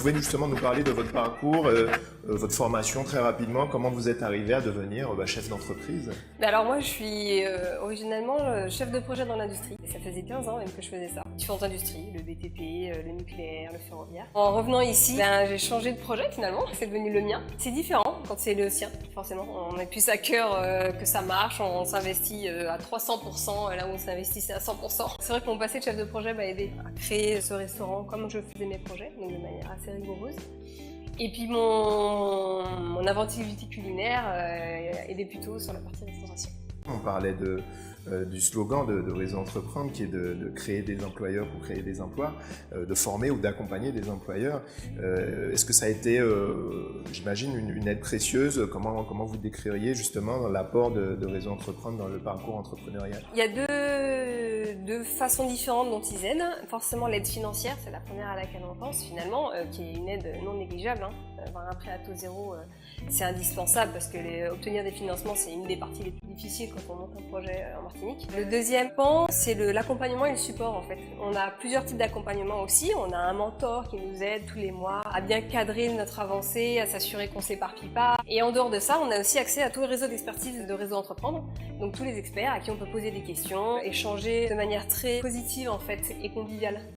pouvez justement nous parler de votre parcours, votre formation très rapidement, comment vous êtes arrivé à devenir chef d'entreprise? Alors moi je suis originellement chef de projet dans l'industrie. Ça faisait 15 ans même que je faisais ça. Différentes industries, le BTP, le nucléaire, le ferroviaire. En revenant ici, j'ai changé de projet finalement, c'est devenu le mien. C'est différent quand c'est le sien, forcément. On a plus à cœur que ça marche, on s'investit à 300%, là où on s'investissait à 100%. C'est vrai que mon passé de chef de projet m'a aidé à créer ce restaurant comme je faisais mes projets, donc de manière assez rigoureuse. Et puis mon inventivité culinaire aidait plutôt sur la partie restauration. On parlait du slogan de Réseau Entreprendre qui est de créer des employeurs pour créer des emplois, de former ou d'accompagner des employeurs. Est-ce que ça a été, j'imagine, une aide précieuse? Comment vous décririez justement l'apport de Réseau Entreprendre dans le parcours entrepreneurial? Il y a deux façons différentes dont ils aident. Forcément l'aide financière, c'est la première à laquelle on pense finalement, qui est une aide non négligeable. Avoir un prêt à taux zéro, c'est indispensable parce que obtenir des financements, c'est une des parties les plus difficiles quand on monte un projet en Martinique. Le deuxième pan, c'est l'accompagnement et le support en fait. On a plusieurs types d'accompagnement aussi. On a un mentor qui nous aide tous les mois à bien cadrer notre avancée, à s'assurer qu'on s'éparpille pas. Et en dehors de ça, on a aussi accès à tout le réseau d'expertise de Réseau Entreprendre. Donc tous les experts à qui on peut poser des questions, échanger de manière très positive en fait et conviviale.